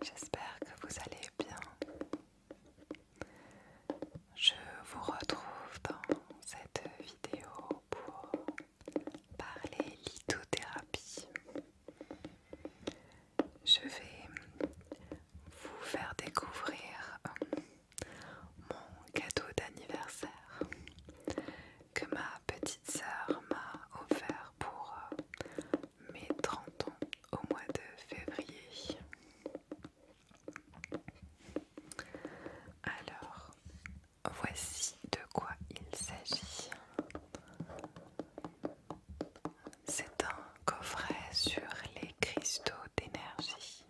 J'espère que vous allez bien. Je vous retrouve dans cette vidéo pour parler lithothérapie. Je vais vous faire découvrir mon cadeau d'anniversaire que ma petite sœur m'a offert pour mes 30 ans au mois de février. Alors, voici de quoi il s'agit. C'est un coffret sur les cristaux d'énergie.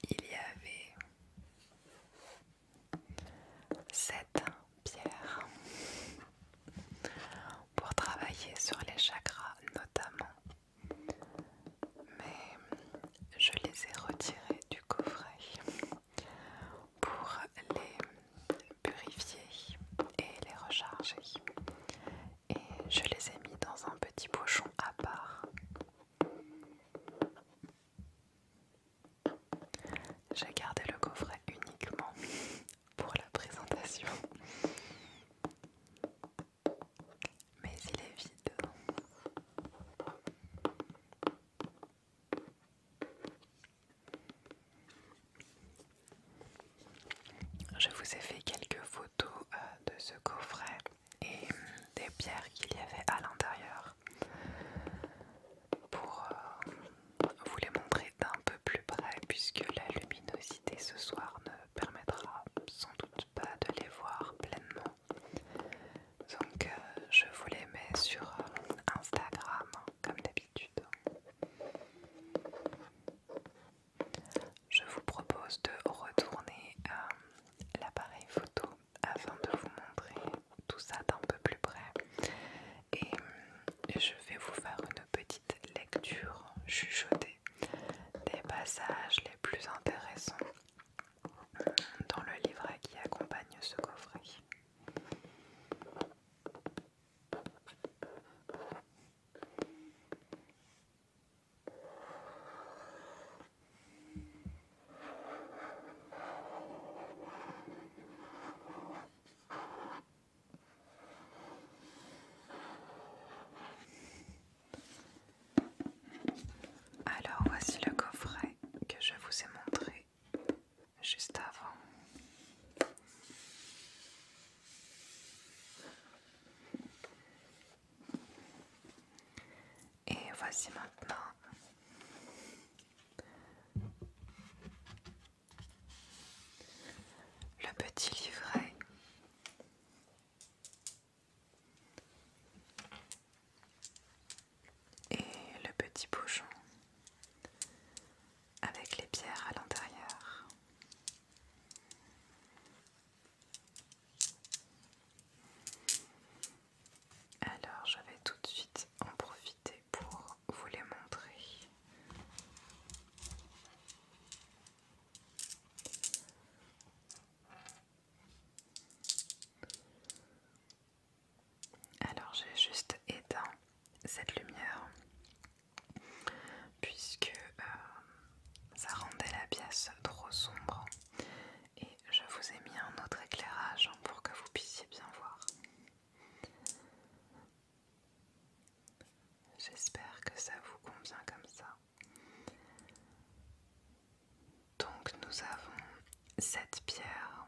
Il y avait 7 pierres pour travailler sur les chakras notamment, mais je les ai retirées du coffret pour les purifier et les recharger, et je les ai mis dans un petit pochon à part. J'ai gardé le coffret uniquement pour la présentation, mais il est vide. Je vous ai fait quelques photos de ce coffret et des pierres qu'il y avait à l'intérieur pour vous les montrer d'un peu plus près, puisque la luminosité ce soir ne permettra sans doute pas de les voir pleinement. Donc je vous les mets sur Instagram comme d'habitude. Je vous propose de retourner l'appareil photo afin de vous montrer tout ça d'un peu plus près, et je vais vous faire une petite lecture chuchotée des passages les plus intéressants dans le livret qui accompagne ce coffret. Alors voici le coffret que je vous ai montré juste avant. Et voici maintenant le petit livret et le petit pochon avec les pierres à l'intérieur. Alors je vais tout de suite en profiter pour vous les montrer. Alors j'ai juste éteint cette lumière puisque ça rendait la pièce trop sombre, et je vous ai mis un autre éclairage pour que vous puissiez bien voir. J'espère que ça vous convient comme ça. Donc nous avons 7 pierres.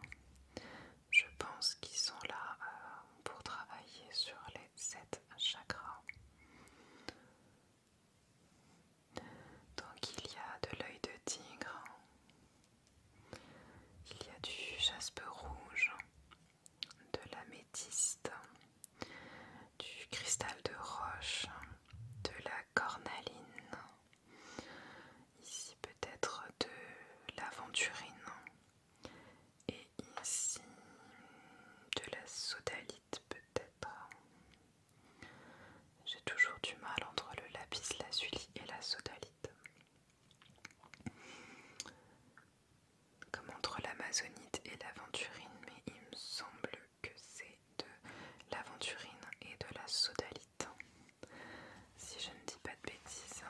Je pense qu'ils sont là pour travailler sur les 7 chakras. Donc il y a de l'œil de tigre, il y a du jaspe rouge, de l'améthyste, du cristal de roche, de la cornaline, ici peut-être de l'aventurine, et ici de la sodalite peut-être. J'ai toujours du mal entre le lapis lazuli et la sodalite, comme entre l'amazonite et l'aventurine, mais il me semble que c'est de l'aventurine et de la sodalite, si je ne dis pas de bêtises.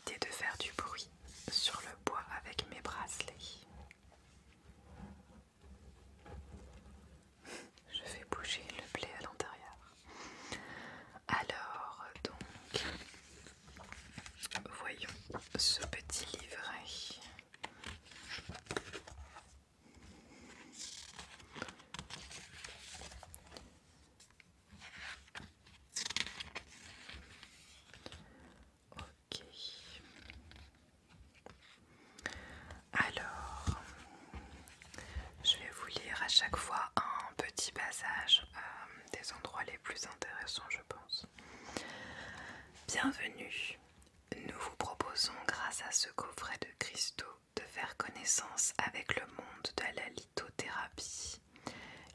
éviter de faire du bruit sur le bois avec mes bracelets. Je fais bouger le blé à l'intérieur. Alors, donc, voyons ce petit livret. Ok. Alors, je vais vous lire à chaque fois un petit passage des endroits les plus intéressants, je pense. Bienvenue. Nous vous proposons, grâce à ce coffret de cristaux, de faire connaissance avec le monde de la lithothérapie.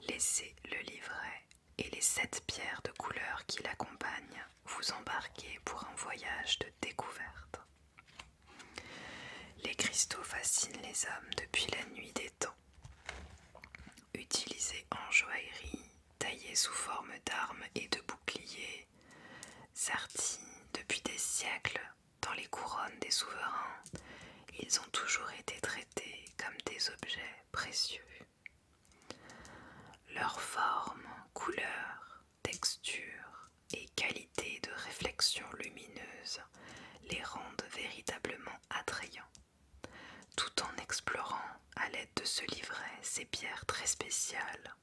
Laissez le livret et les 7 pierres de couleur qui l'accompagnent vous embarquer pour un voyage de découverte. Les cristaux fascinent les hommes depuis la nuit des temps. Utilisés en joaillerie, taillés sous forme d'armes et de boucliers, sertis depuis des siècles dans les couronnes des souverains, ils ont toujours été traités comme des objets précieux. Leur forme, couleur, texture et qualité de réflexion lumineuse les rendent véritablement attrayants. Tout en explorant à l'aide de ce livret ces pierres très spéciales,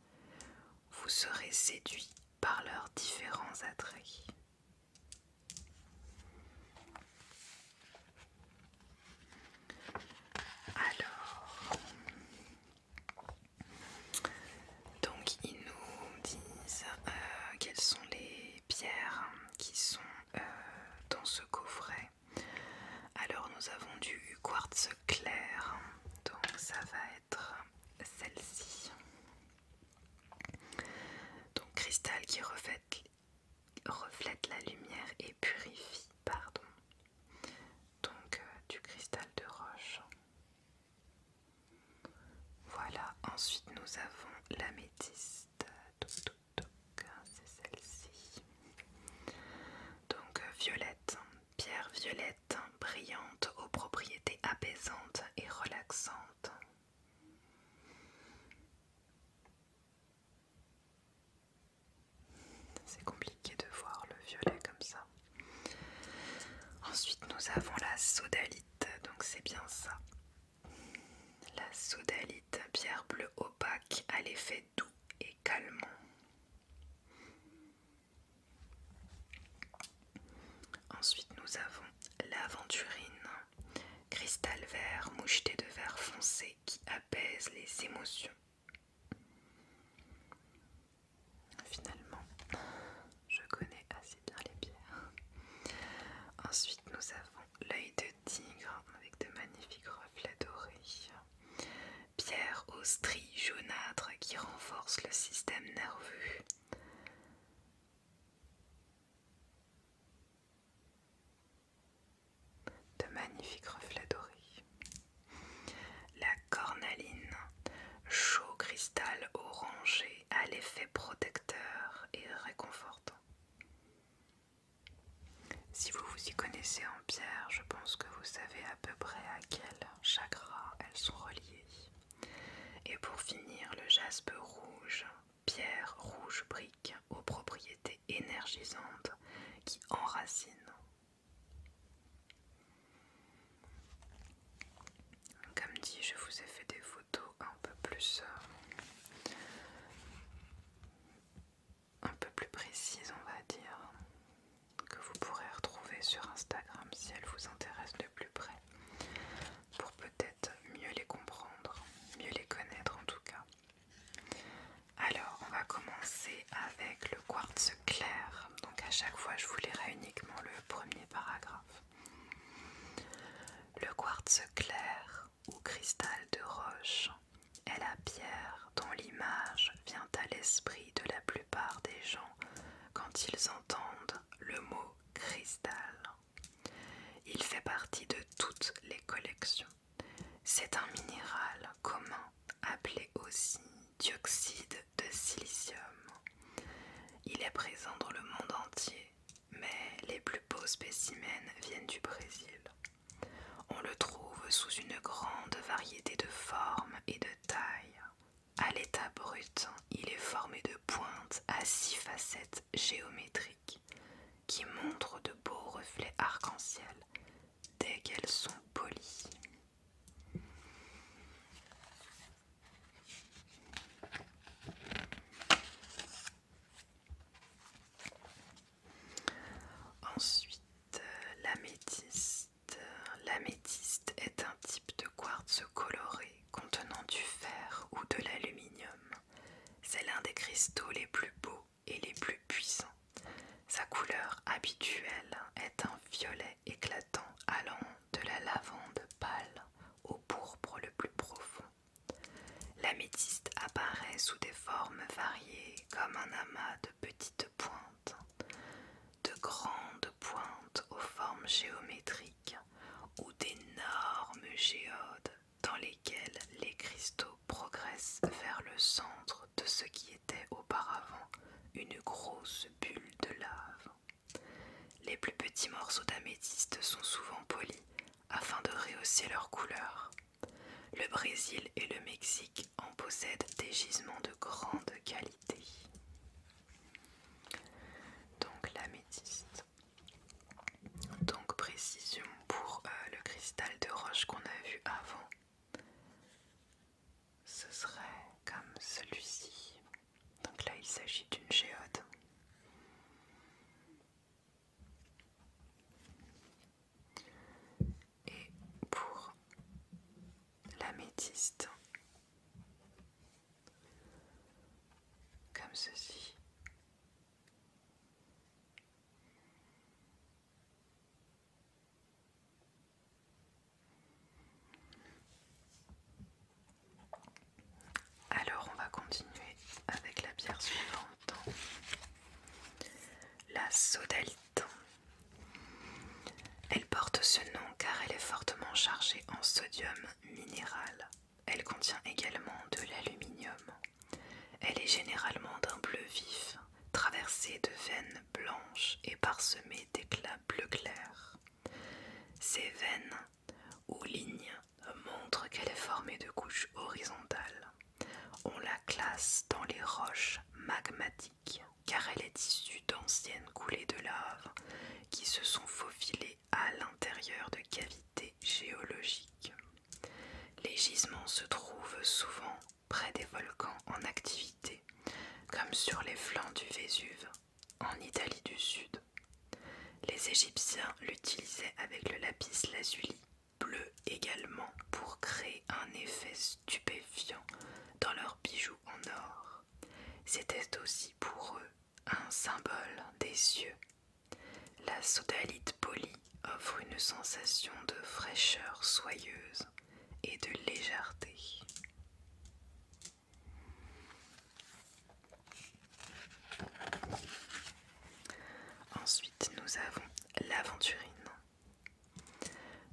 vous serez séduit par leurs différents attraits. Alors, donc ils nous disent quelles sont les pierres qui sont dans ce coffret. Alors nous avons du quartz clair, donc ça va être celle-ci. Donc cristal qui reflète la lumière et purifie, pardon. Donc du cristal de roche. Voilà, ensuite nous avons l'améthyste, c'est celle-ci. Donc violette, pierre violette brillante aux propriétés apaisantes et relaxantes. C'est compliqué de voir le violet comme ça. Ensuite nous avons la sodalite, donc c'est bien ça. La sodalite, pierre bleue opaque à l'effet doux et calmant. Ensuite nous avons l'aventurine, cristal vert moucheté de vert foncé qui apaise les émotions. Finalement, je connais assez bien les pierres. Ensuite nous avons l'œil de tigre avec de magnifiques reflets dorés. Pierre aux stries jaunâtres qui renforce le système nerveux. De magnifiques reflets dorés. La cornaline, chaud cristal orangé à l'effet protecteur et réconfortant. Si vous vous y connaissez en pierre, je pense que vous savez à peu près à quel chakra elles sont reliées. Et pour finir, le jaspe rouge, pierre rouge brique aux propriétés énergisantes qui enracinent. Comme dit, je vous ai fait des photos un peu plus précises, on va dire, que vous pourrez retrouver sur Instagram si elles vous intéressent de plus près, pour peut-être mieux les comprendre, mieux les connaître en tout cas. Alors on va commencer avec le quartz clair, donc à chaque fois je vous lirai uniquement le premier paragraphe. Le quartz clair ou cristal de roche est la pierre dont l'image vient à l'esprit de la plupart des gens quand ils entendent le mot cristal. Il fait partie de toutes les collections. C'est un minéral commun appelé aussi dioxyde de silicium. Il est présent dans le monde entier, mais les plus beaux spécimens viennent du Brésil. le trouve sous une grande variété de formes et de tailles. À l'état brut, il est formé de pointes à 6 facettes géométriques qui montrent de beaux reflets arc-en-ciel dès qu'elles sont polies. Ensuite, l'améthyste. L'améthyste est un type de quartz coloré contenant du fer ou de l'aluminium. C'est l'un des cristaux les plus beaux et les plus puissants. Sa couleur habituelle est un violet éclatant allant de la lavande pâle au pourpre le plus profond. L'améthyste apparaît sous des formes variées comme un amas de petites pointes, de grandes pointes aux formes géométriques ou d'énormes géodes dans lesquelles les cristaux progressent vers le centre de ce qui était auparavant une grosse bulle de lave. Les plus petits morceaux d'améthyste sont souvent polis afin de rehausser leur couleur. Le Brésil et le Mexique en possèdent des gisements de grande qualité. Donc l'améthyste. Donc précision pour le cristal de roche qu'on a vu avant. Ce serait comme celui-ci. Donc là il s'agit d'une géode. Et pour l'améthyste, comme ceci. Alors on va continuer avec la pierre suivante, la sodalite. Elle porte ce nom car elle est fortement chargée en sodium minéral. Elle contient également de l'aluminium. Elle est généralement d'un bleu vif, traversée de veines blanches et parsemée d'éclats bleu clair. Ces veines ou lignes montrent qu'elle est formée de couches horizontales. On la classe dans les roches magmatiques car elle est issue d'anciennes coulées de lave qui se sont faufilées à l'intérieur de cavités géologiques. Les gisements se trouvent souvent près des volcans en activité, comme sur les flancs du Vésuve, en Italie du Sud. Les Égyptiens l'utilisaient avec le lapis lazuli, bleu également, pour créer un effet stupéfiant dans leurs bijoux en or. C'était aussi pour eux un symbole des cieux. La sodalite polie offre une sensation de fraîcheur soyeuse et de légèreté. Ensuite, nous avons l'aventurine.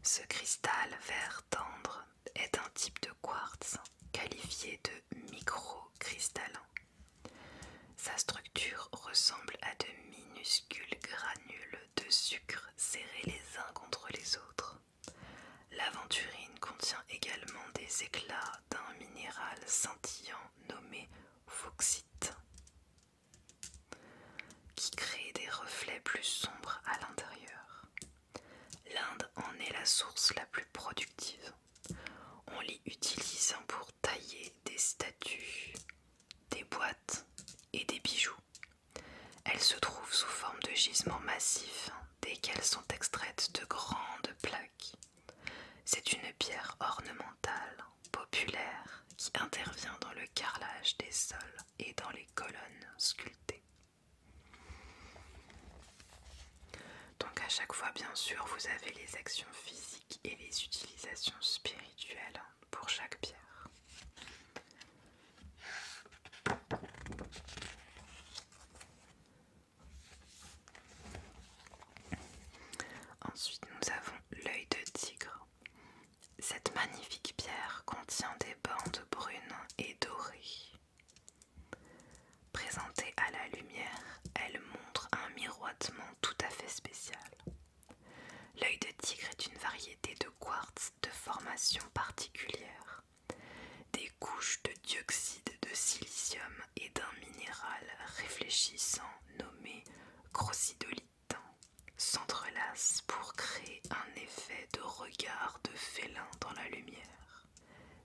Ce cristal vert tendre est un type de quartz qualifié de microcristallin. Sa structure ressemble à de minuscules granules de sucre serrés les uns contre les autres. L'aventurine contient également des éclats d'un minéral scintillant nommé bauxite, qui crée des reflets plus sombres à l'intérieur. L'Inde en est la source la plus productive. On l'y utilise pour tailler des statues, des boîtes et des bijoux. Elle se trouve sous forme de gisements massifs desquels sont extraites de grandes plaques. C'est une pierre ornementale, populaire, qui intervient dans le carrelage des sols et dans les colonnes sculptées. Donc à chaque fois, bien sûr, vous avez les actions physiques et les utilisations spirituelles pour chaque pierre. Ensuite, nous avons l'œil de tigre. Cette magnifique pierre contient des bandes brunes et dorées. Présentée à la lumière, elle montre un miroitement tout à fait spécial. L'œil de tigre est une variété de quartz de formation particulière. Des couches de dioxyde de silicium et d'un minéral réfléchissant nommé grossidolite s'entrelacent pour créer un effet de regard de félin dans la lumière.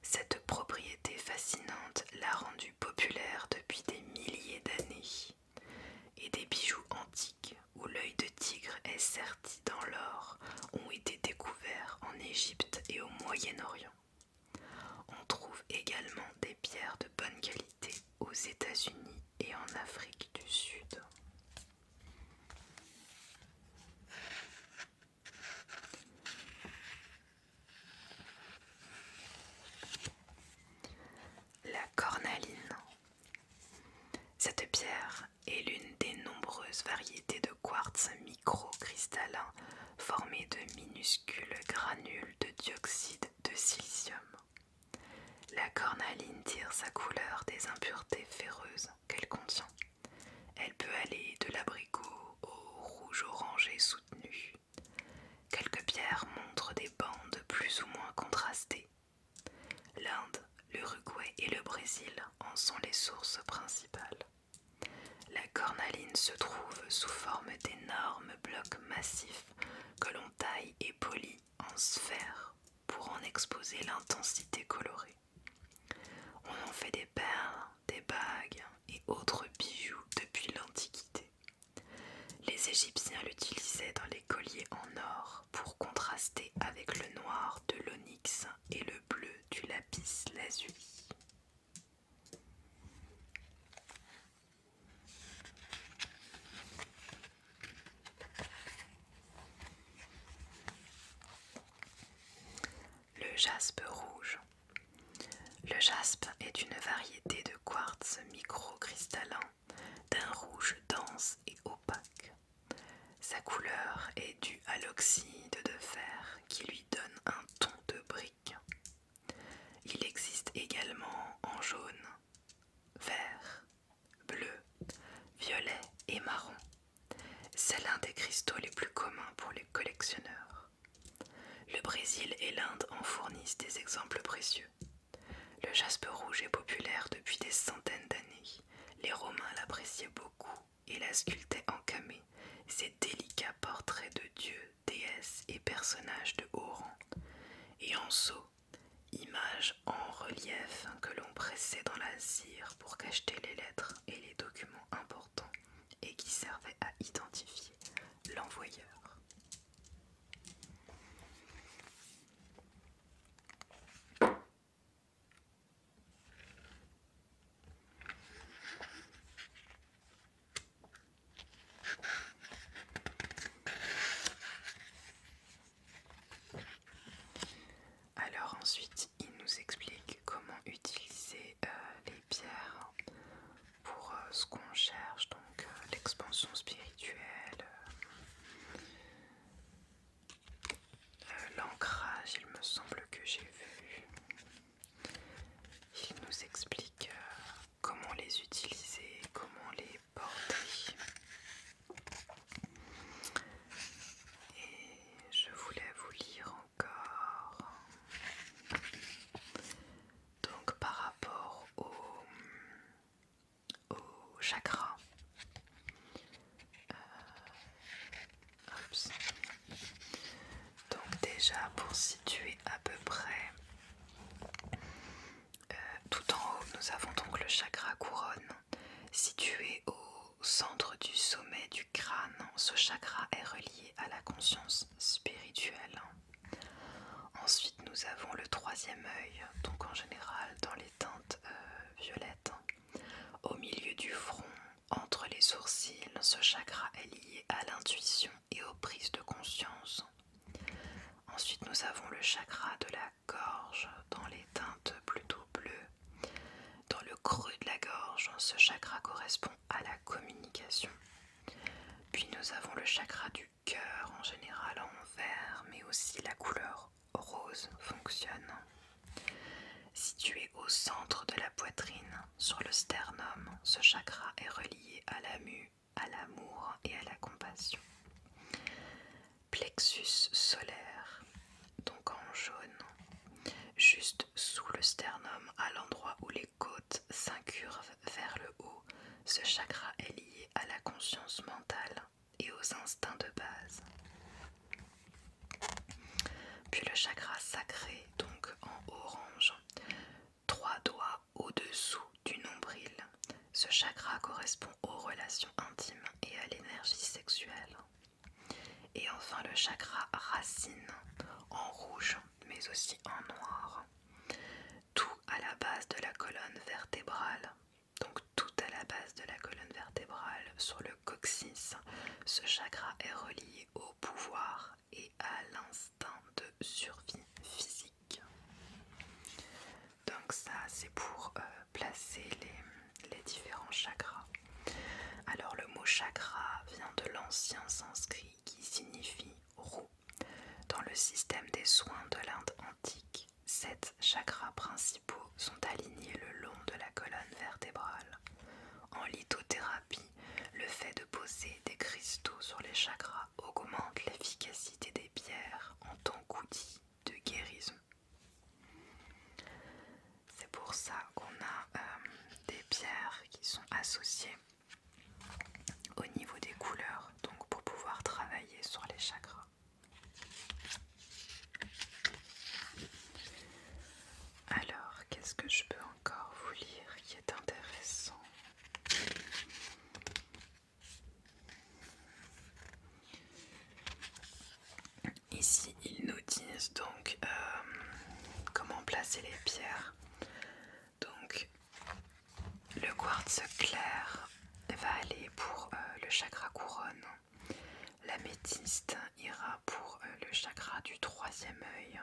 Cette propriété fascinante l'a rendu populaire depuis des milliers d'années, et des bijoux antiques où l'œil de tigre est serti dans l'or ont été découverts en Égypte et au Moyen-Orient. On trouve également des pierres de bonne qualité aux États-Unis et en Afrique du Sud. La cornaline. Cette pierre est l'une des nombreuses variétés de quartz microcristallin formés de minuscules granules de dioxyde de silicium. La cornaline tire sa couleur des impuretés ferreuses qu'elle contient. Elle peut aller de l'abricot au rouge orangé soutenu. Quelques pierres montrent des bandes plus ou moins contrastées. L'Inde, l'Uruguay et le Brésil en sont les sources principales. La cornaline se trouve sous forme d'énormes blocs massifs que l'on taille et polit en sphères pour en exposer l'intensité colorée. On en fait des perles, des bagues et autres bijoux depuis l'Antiquité. Les Égyptiens l'utilisaient dans les colliers en or pour contraster avec le noir de l'onyx et le bleu du lapis lazuli. Le jaspe rouge. Le jaspe est une variété de quartz microcristallin d'un rouge dense et opaque. Sa couleur est due à l'oxyde de fer qui lui donne un ton de brique. Il existe également en jaune, vert, bleu, violet et marron. C'est l'un des cristaux les plus communs pour les collectionneurs. Le Brésil et l'Inde en fournissent des exemples précieux. Le jaspe rouge est populaire depuis des centaines d'années. Les Romains l'appréciaient beaucoup et la sculptaient en camée, ces délicats portraits de dieux, déesses et personnages de haut rang. Et en sceau, images en relief que l'on pressait dans la cire pour cacheter les lettres et les documents importants et qui servaient à identifier l'envoyeur. Alors ensuite, il nous explique comment utiliser les pierres pour ce qu'on cherche, donc l'expansion spirituelle, l'ancrage, il me semble que j'ai vu. Il nous explique comment les utiliser, comment les porter. Et je voulais vous lire encore. Donc par rapport au chakra. Donc déjà pour situer à peu près, tout en haut nous avons donc le chakra couronne, situé au centre du sommet du crâne. Ce chakra est relié à la conscience spirituelle. Ensuite nous avons le troisième œil, donc en général dans les teintes violettes. Au milieu du front, entre les sourcils, ce chakra est lié à l'intuition et aux prises de conscience. Ensuite nous avons le chakra de la gorge dans les teintes plutôt bleues. Dans le creux de la gorge, ce chakra correspond à la communication. Puis nous avons le chakra du cœur, en général en vert, mais aussi la couleur rose fonctionne. Situé au centre de la poitrine, sur le sternum, ce chakra est relié à l'amour et à la compassion. plexus solaire, donc en jaune, juste sous le sternum, à l'endroit où les côtes s'incurvent vers le haut. Ce chakra est lié à la conscience mentale et aux instincts de base. Puis le chakra sacré, donc en orange, 3 doigts au-dessous du nombril. Ce chakra correspond aux relations intimes et à l'énergie sexuelle. Et enfin le chakra racine, en rouge mais aussi en noir. Tout à la base de la colonne vertébrale. Donc tout à la base de la colonne vertébrale, sur le coccyx. Ce chakra est relié au pouvoir et à l'instinct de survie physique. Donc ça c'est pour placer les différents chakras. Alors le mot chakra vient de l'ancien sanskrit qui signifie roue. Dans le système des soins de l'Inde antique, 7 chakras principaux sont alignés le long de la colonne vertébrale. En lithothérapie, le fait de poser des cristaux sur les chakras augmente l'efficacité des pierres en tant qu'outil de guérison. C'est pour ça qu'on a des pierres qui sont associées au niveau des couleurs, donc pour pouvoir travailler sur les chakras. Alors, qu'est-ce que je peux encore vous lire qui est intéressant? Ici, ils nous disent donc comment placer les pierres. Donc, le quartz clair va aller pour le chakra couronne. L'améthyste ira pour le chakra du 3e œil.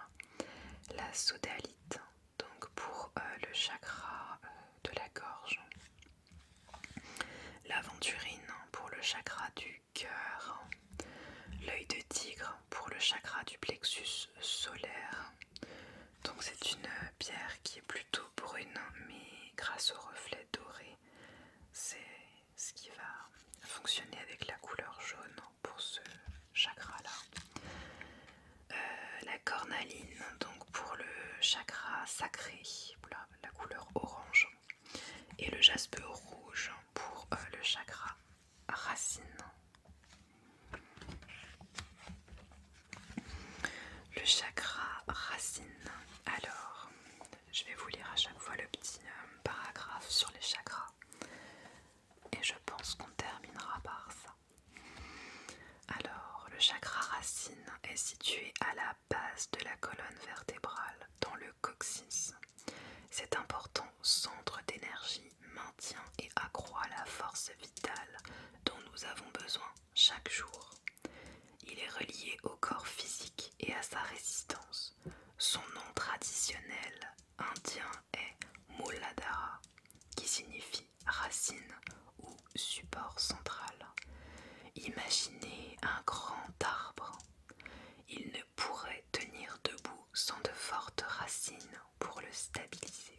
La sodalite, donc pour le chakra de la gorge. L'aventurine pour le chakra du cœur. L'œil de tigre pour le chakra du plexus solaire. Donc c'est une pierre qui est plutôt brune, mais grâce au reflet doré, c'est ce qui va fonctionner avec la couleur jaune pour ce chakra-là. La cornaline, donc pour le chakra sacré, la couleur orange. Et le jaspe rouge pour le chakra racine. Le chakra racine. Alors, je vais vous lire à chaque fois le petit paragraphe sur les chakras. Et je pense qu'on terminera par ça. Alors, le chakra racine est situé à la base de la colonne vertébrale, dans le coccyx. Cet important centre d'énergie maintient et accroît la force vitale dont nous avons besoin chaque jour. Il est relié au corps physique et à sa résistance. Son nom traditionnel indien est Muladhara, qui signifie racine ou support central. Imaginez un grand arbre. Il ne pourrait tenir debout sans de fortes racines pour le stabiliser.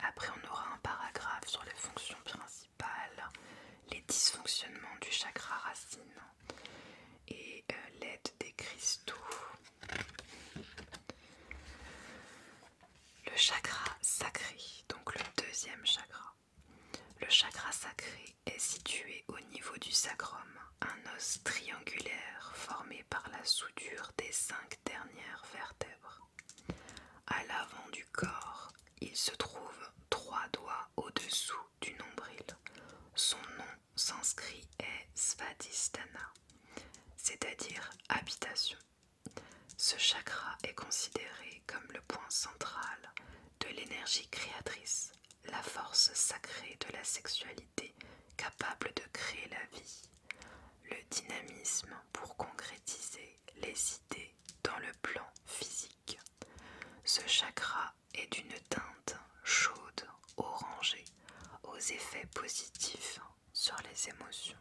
Après, on aura un paragraphe sur les fonctions principales, les dysfonctionnements du chakra racine et l'aide des cristaux. Le chakra sacré, donc le 2e chakra. Le chakra sacré est situé au niveau du sacrum, un os triangulaire formé par la soudure des 5 dernières vertèbres. À l'avant du corps, il se trouve 3 doigts au-dessous du nombril. Son nom sanskrit est Svadhisthana, c'est-à-dire habitation. Ce chakra est considéré comme le point central de l'énergie créatrice, la force sacrée de la sexualité capable de créer la vie, le dynamisme pour concrétiser les idées dans le plan physique. Ce chakra est d'une teinte chaude, orangée, aux effets positifs sur les émotions.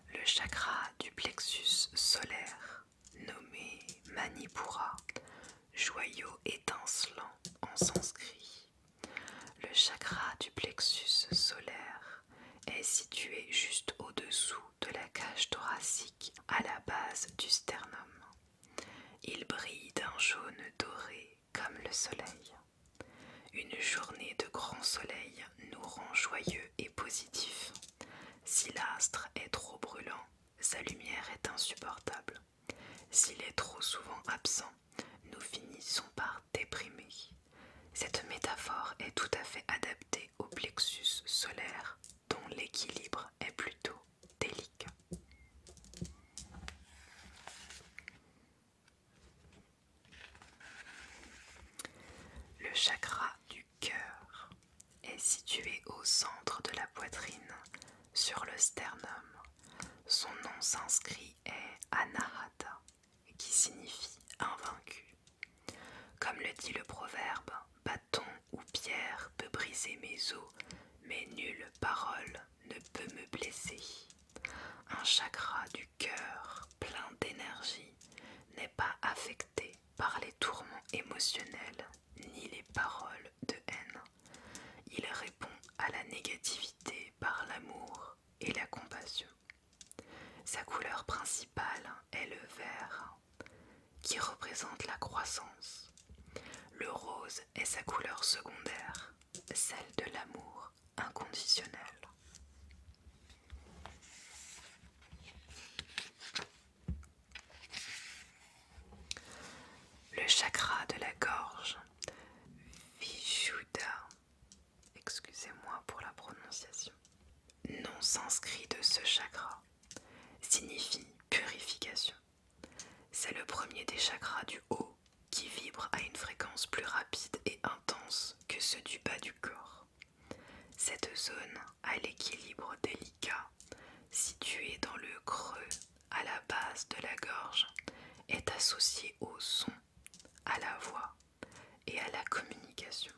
Le chakra du plexus solaire, nommé Manipura, joyau étincelant en sanskrit. Le chakra du plexus solaire est situé juste au-dessous de la cage thoracique à la base du sternum. Il brille d'un jaune doré comme le soleil. Une journée de grand soleil nous rend joyeux et positifs. Si l'astre est trop brûlant, sa lumière est insupportable. S'il est trop souvent absent, nous finissons par déprimer. Cette métaphore est tout à fait adaptée au plexus solaire, dont l'équilibre est plutôt délicat. Le chakra du cœur est situé au centre de la poitrine, sur le sternum. Son nom sanskrit est Anahata, qui signifie invaincu. Comme le dit le proverbe, bâton ou pierre peut briser mes os, mais nulle parole ne peut me blesser. Un chakra du cœur plein d'énergie n'est pas affecté par les tourments émotionnels ni les paroles de haine. Il répond à la négativité par l'amour et la compassion. Sa couleur principale est le vert, qui représente la croissance. Le rose est sa couleur secondaire, celle de l'amour inconditionnel. Le chakra de la gorge, Vishuddha, excusez-moi pour la prononciation, nom sanskrit de ce chakra, signifie purification. C'est le premier des chakras du haut qui vibre à une fréquence plus rapide et intense que ceux du bas du corps. Cette zone à l'équilibre délicat, située dans le creux à la base de la gorge, est associée au son, à la voix et à la communication.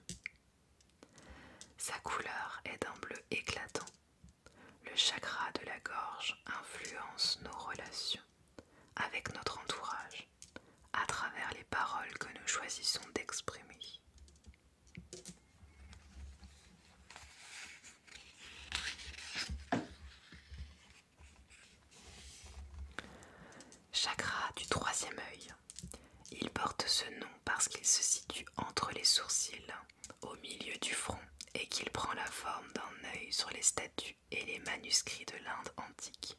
Sa couleur est d'un bleu éclatant. Le chakra de la gorge influence nos relations avec notre entourage à travers les paroles que nous choisissons d'exprimer. Chakra du troisième œil. Il porte ce nom parce qu'il se situe entre les sourcils, au milieu du front, et qu'il prend la forme d'un œil sur les statues et les manuscrits de l'Inde antique.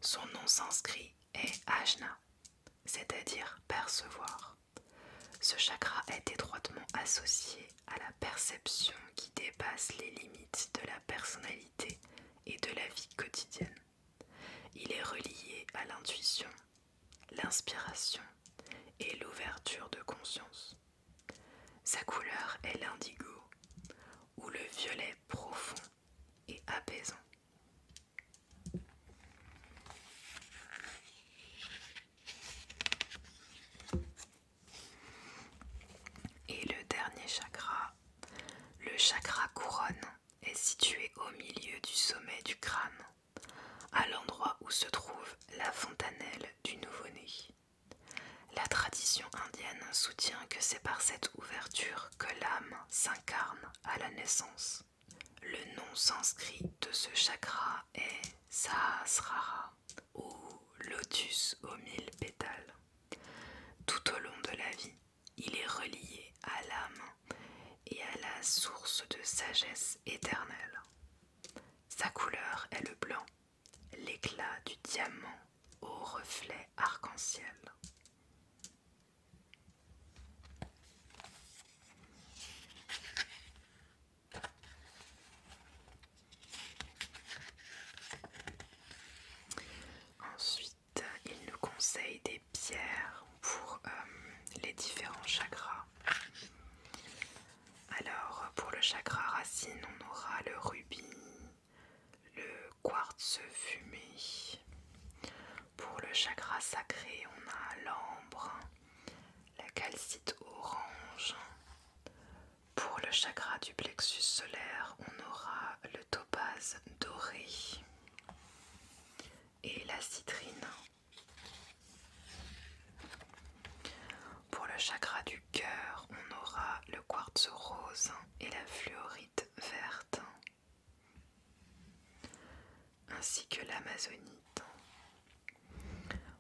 Son nom sanskrit est Ajna, c'est-à-dire percevoir. Ce chakra est étroitement associé à la perception qui dépasse les limites de la personnalité et de la vie quotidienne. Il est relié à l'intuition, l'inspiration et l'ouverture de conscience. Sa couleur est l'indigo, ou le violet profond et apaisant. Et le dernier chakra, le chakra couronne, est situé au milieu du sommet du crâne, à l'endroit où se trouve la fontanelle du nouveau-né. La tradition indienne soutient que c'est par cette ouverture que l'âme s'incarne à la naissance. Le nom sanskrit de ce chakra est Sahasrara, ou lotus aux 1000 pétales. Tout au long de la vie, il est relié à l'âme et à la source de sagesse éternelle. Sa couleur est le blanc, l'éclat du diamant au reflet arc-en-ciel. Ensuite, il nous conseille des pierres pour les différents chakras. Alors, pour le chakra racine, on aura le rubis, le quartz fumé. Pour le chakra sacré, on a l'ambre, la calcite orange. Pour le chakra du plexus solaire, on aura le topaze doré et la citrine. Pour le chakra du cœur, on aura le quartz rose et la fluorite verte, ainsi que l'amazonite.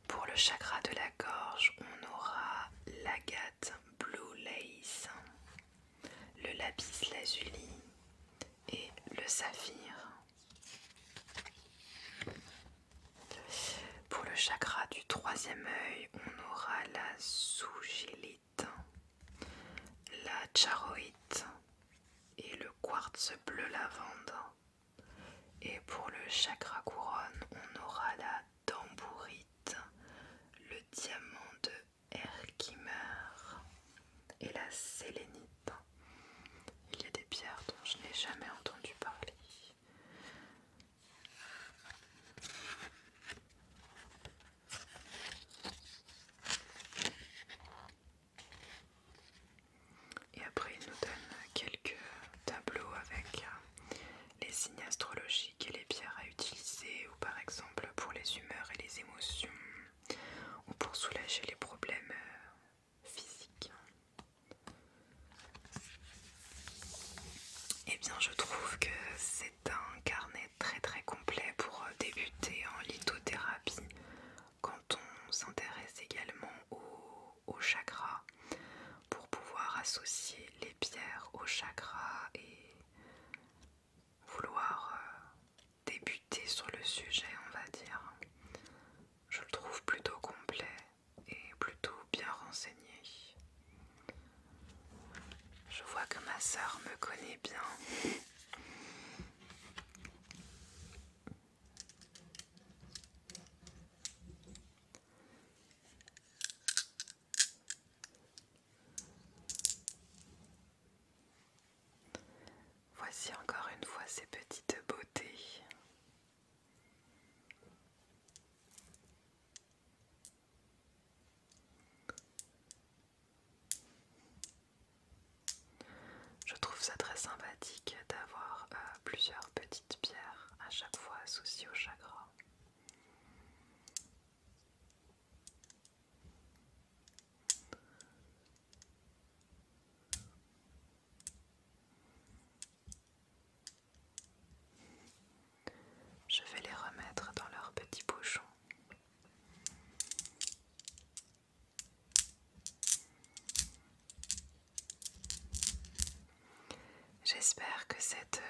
Pour le chakra de la gorge, on aura l'agate blue lace, le lapis lazuli et le saphir. Pour le chakra du troisième œil, on aura la sougilite, la charoïte et le quartz bleu lavande. Et pour le chakra couronne, on aura la tambourite, le diamant de Herkimer et la sélénite. Il y a des pierres dont je n'ai jamais entendu parler. Et après, il nous donne quelques tableaux avec les signes astrologiques et les pierres à utiliser, ou par exemple pour les humeurs et les émotions, ou pour soulager les problèmes physiques. Eh bien, je trouve que c'est un carnet très très complet pour débuter en lithothérapie quand on s'intéresse également au chakra, pour pouvoir associer les pierres au chakra et vouloir débuter sur le sujet, on va dire. Je le trouve plutôt complet et plutôt bien renseigné. Je vois que ma sœur me connaît bien. Voici encore une fois ces petites beautés. Je trouve ça très sympathique d'avoir plusieurs petites pierres à chaque fois associées au chakra. Je vais les remettre dans leurs petits pochons. J'espère que cette